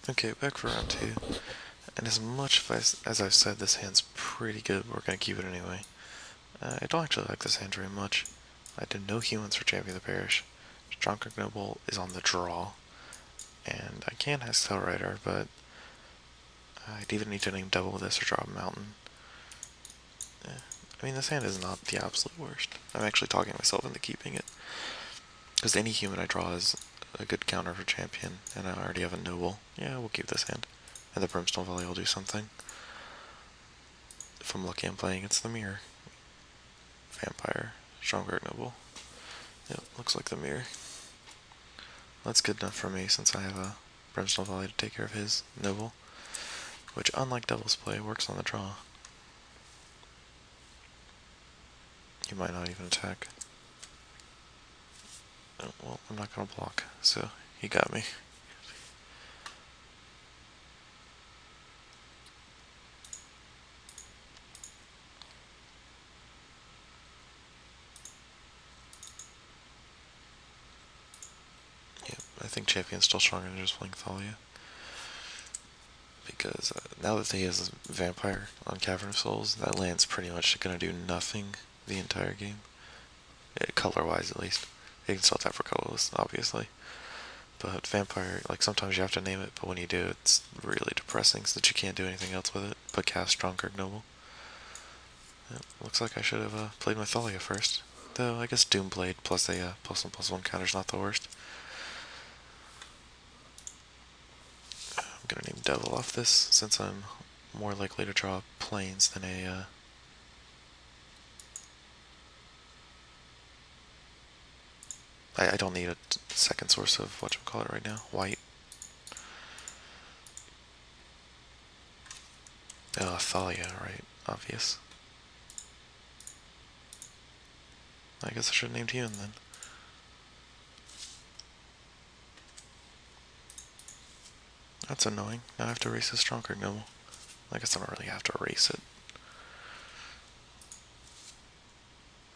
Okay, back for round two. And as much as I've said this hand's pretty good, we're going to keep it anyway. I don't actually like this hand very much. I did no humans for Champion of the Parish. Strongkirk Noble is on the draw. And I can have Hell Rider, but I'd either need to name double this or draw a mountain. I mean, this hand is not the absolute worst. I'm actually talking myself into keeping it. Because any human I draw is a good counter for champion, and I already have a noble. Yeah, we'll keep this hand. And the Brimstone Volley will do something. If I'm lucky, I'm playing against the mirror. Vampire, Strongkirk Noble. Yep, looks like the mirror. That's good enough for me since I have a Brimstone Volley to take care of his noble. Which, unlike Devil's Play, works on the draw. He might not even attack. Oh, well, I'm not gonna block, so he got me. Yep, I think Champion's still stronger than just playing Thalia. Because now that he has a Vampire on Cavern of Souls, that land's pretty much gonna do nothing the entire game. Color-wise, at least. You can still tap for colorless, obviously. But Vampire, like, sometimes you have to name it, but when you do, it's really depressing so that you can't do anything else with it but cast Strongkirk Noble. Looks like I should have played my Thalia first. Though, I guess Doomblade plus a +1/+1 counter's not the worst. I'm gonna name Devil off this, since I'm more likely to draw planes than a, I don't need a second source of whatchamacallit right now. White. Oh, Thalia, right. Obvious. I guess I should have named Human then. That's annoying. Now I have to erase his Strongkirk Noble. I guess I don't really have to erase it.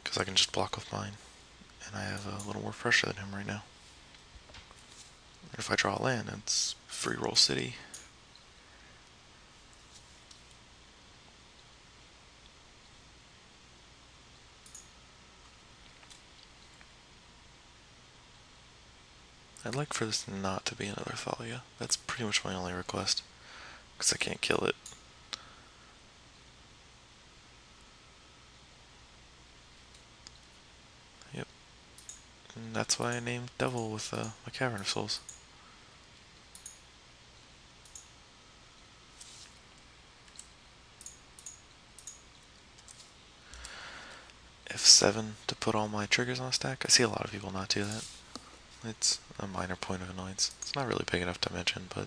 Because I can just block with mine. And I have a little more pressure than him right now. And if I draw a land, it's free roll city. I'd like for this not to be another Thalia. That's pretty much my only request. Because I can't kill it. Yep. And that's why I named Devil with my Cavern of Souls. F7 to put all my triggers on a stack. I see a lot of people not do that. It's a minor point of annoyance. It's not really big enough to mention, but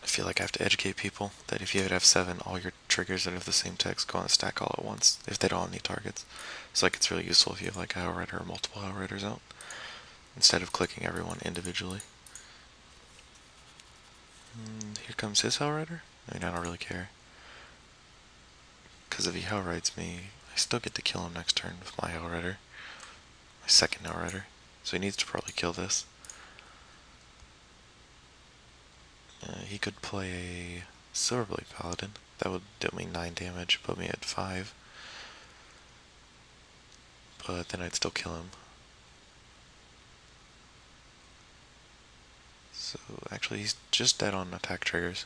I feel like I have to educate people that if you hit F7, all your triggers that have the same text go on a stack all at once, if they don't have any targets. So like it's really useful if you have like a Hellrider or multiple Hellriders out, instead of clicking everyone individually. Here comes his Hellrider. I mean, I don't really care. Because if he Hellrides me, I still get to kill him next turn with my Hellrider. My second Hellrider. So he needs to probably kill this. He could play a Silverblade Paladin. That would do me 9 damage, put me at 5. But then I'd still kill him. So actually he's just dead on attack triggers,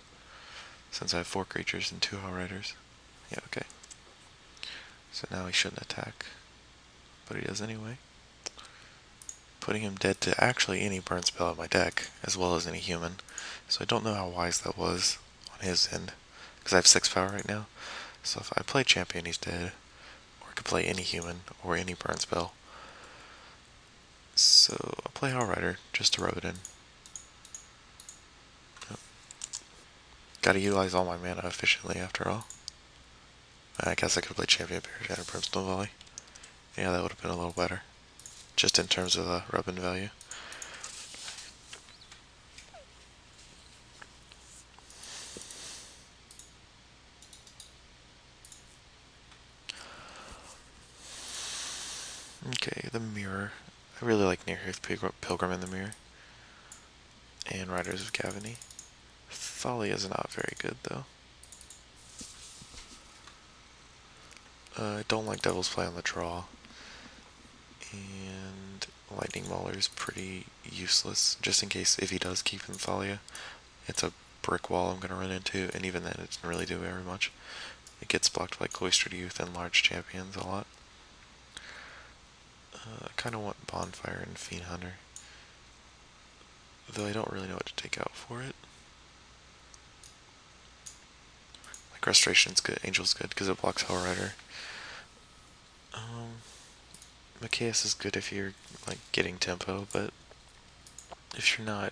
since I have 4 creatures and 2 Hellriders. Yeah, okay. So now he shouldn't attack, but he does anyway. Putting him dead to actually any burn spell in my deck, as well as any human. So I don't know how wise that was on his end, because I have 6 power right now. So if I play champion, he's dead. Or I could play any human, or any burn spell. So I'll play Hellrider, just to rub it in. Yep. Gotta utilize all my mana efficiently after all. I guess I could play champion Parashad and Brimstone Volley. Yeah, that would have been a little better. Just in terms of the rub-in value. Okay, the Mirror. I really like Nearheath Pilgrim in the Mirror. And Riders of Gavany. Thalia is not very good, though. I don't like Devil's Play on the draw. And Lightning Mauler is pretty useless, just in case if he does keep in Thalia. It's a brick wall I'm going to run into, and even then it doesn't really do very much. It gets blocked by Cloistered Youth and large champions a lot. I kind of want Bonfire and Fiend Hunter, though I don't really know what to take out for it. Like Restoration's good, Angel's good because it blocks Hellrider. Mikaeus is good if you're like getting tempo, but if you're not,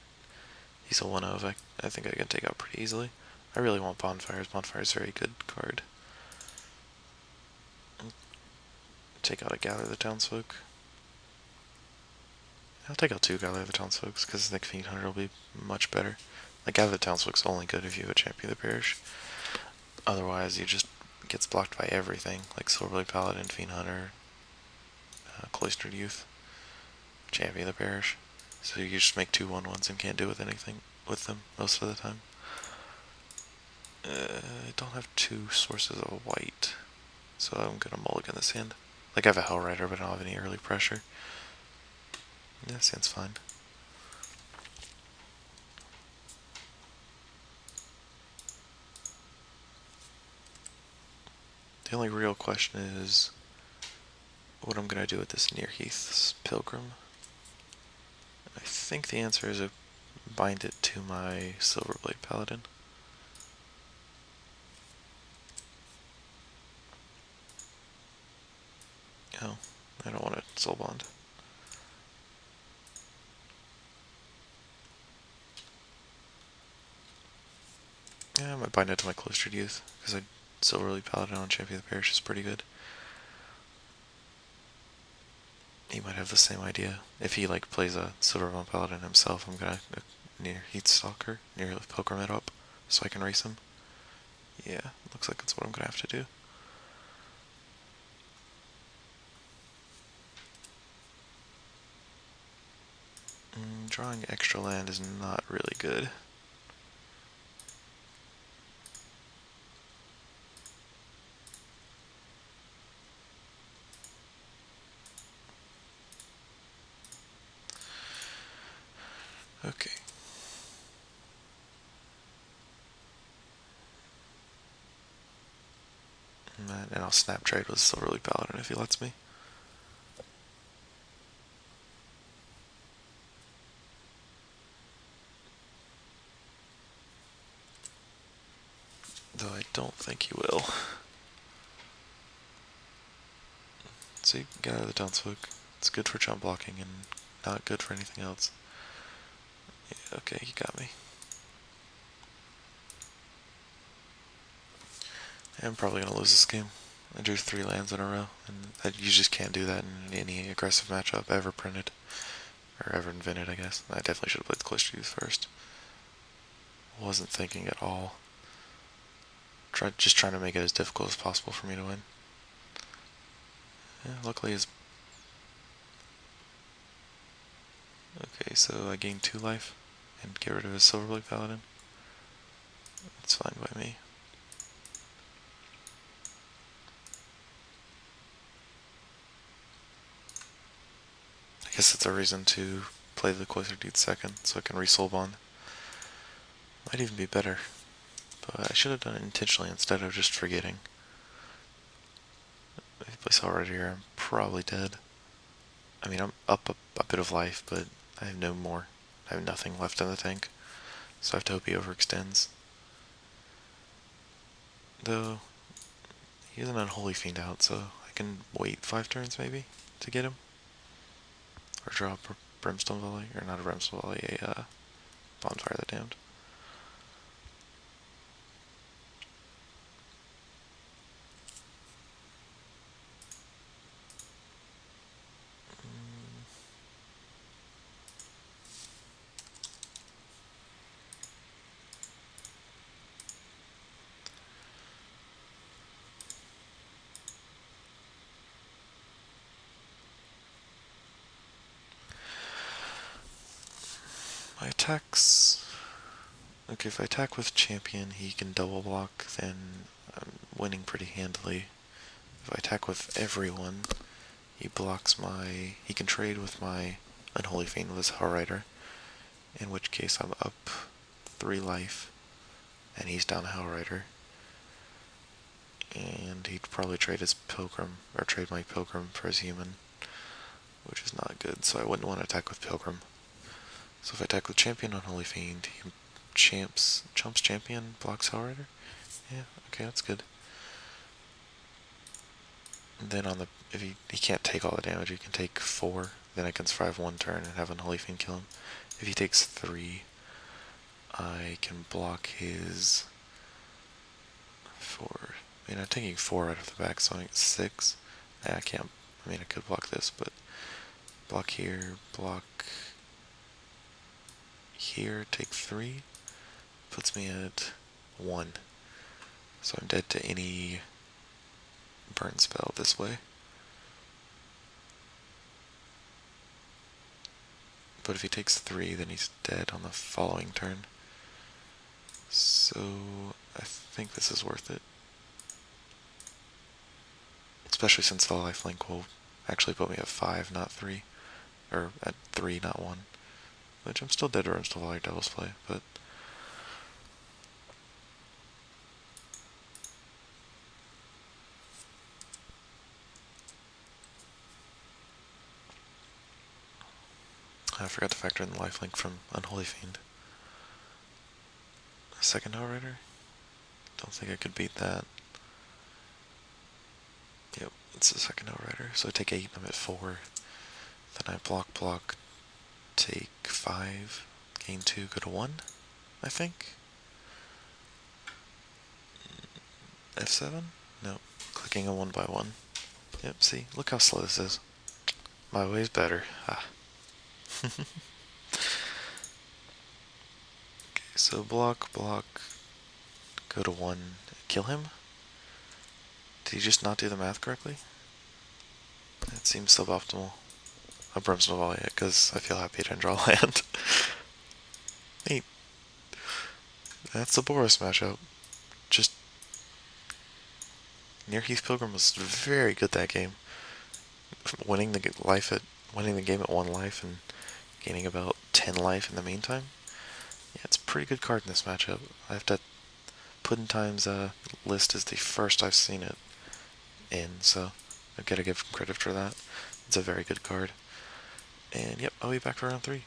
he's a 1-of. I think I can take out pretty easily. I really want Bonfires. Bonfire's a very good card. Take out a Gather the Townsfolk. I'll take out 2 Gather the Townsfolk because I think Fiend Hunter will be much better. Like Gather the Townsfolk's only good if you have a Champion of the Parish. Otherwise, you just gets blocked by everything, like Silverblade Paladin, Fiend Hunter, Cloistered Youth, Champion of the Parish. So you just make 2 1/1s and can't do with anything with them most of the time. I don't have 2 sources of white, so I'm gonna mulligan this hand. Like I have a Hellrider, but I don't have any early pressure. Yeah, this hand's fine. The only real question is what I'm gonna do with this Nearheath's Pilgrim. I think the answer is to bind it to my Silverblade Paladin. Oh, I don't want to Soul Bond. Yeah, I might bind it to my Cloistered Youth, because I Silverblade Paladin on Champion of the Parish is pretty good. He might have the same idea. If he like plays a Silverbond Paladin himself, I'm gonna Nearheath Stalker, near Pilgrim it up, so I can race him. Yeah, looks like that's what I'm gonna have to do. Drawing extra land is not really good. Okay. And I'll snap trade with Silverleaf Paladin if he lets me. Though I don't think he will. See, Gather the Townsfolk. It's good for jump blocking and not good for anything else. Yeah, okay, he got me. I'm probably gonna lose this game. I drew 3 lands in a row, and you just can't do that in any aggressive matchup ever printed. Or ever invented, I guess. I definitely should have played the Cloistered Youth first. Wasn't thinking at all. Just trying to make it as difficult as possible for me to win. Yeah, luckily his... Okay, so I gain 2 life and get rid of his Silverblade Paladin. That's fine by me. I guess that's a reason to play the Cloistered Youth second, so I can re-Soul Bond. Might even be better. But I should have done it intentionally instead of just forgetting. If he plays Hellrider here, I'm probably dead. I mean, I'm up a bit of life, but I have no more. I have nothing left in the tank. So I have to hope he overextends. Though, he has an Unholy Fiend out, so I can wait 5 turns maybe to get him. Or draw a Brimstone Volley, or not a Brimstone Volley, a Bonfire the Damned. My attacks... Okay, if I attack with champion, he can double block, then I'm winning pretty handily. If I attack with everyone, he blocks my... he can trade with my Unholy Fiend with his Hellrider, in which case I'm up 3 life, and he's down a Hellrider. And he'd probably trade his Pilgrim, or trade my Pilgrim for his human, which is not good, so I wouldn't want to attack with Pilgrim. So if I attack with champion Unholy Fiend, he chumps champion, blocks Hellrider? Yeah, okay, that's good. And then on the, if he can't take all the damage, he can take 4, then I can survive 1 turn and have Unholy Fiend kill him. If he takes 3, I can block his 4. I mean, I'm taking 4 out of the back, so I think 6. Nah, I can't. I mean, I could block this, but block here, block here, take 3, puts me at 1. So I'm dead to any burn spell this way. But if he takes 3, then he's dead on the following turn. So I think this is worth it. Especially since the lifelink will actually put me at 5, not 3. Or at 3, not 1. Which I'm still dead or I'm still Volley Devil's Play, but... I forgot to factor in the lifelink from Unholy Fiend. Second Outrider? Don't think I could beat that. Yep, it's the second Outrider. So I take 8, I'm at 4. Then I block, take 5, gain 2, go to 1, I think. F7? No, clicking a 1 by 1. Yep, see, look how slow this is. My way's better. Ah. Okay, so block, go to 1, kill him? Did he just not do the math correctly? That seems suboptimal. I Brimstone Volley it because I feel happy to draw land. Neat. That's the Boros matchup. Just Nearheath Pilgrim was very good that game. Winning the game at 1 life and gaining about 10 life in the meantime. Yeah, it's a pretty good card in this matchup. I have to Puddin' list is the first I've seen it in, so I've got to give him credit for that. It's a very good card. And yep, I'll be back for round 3.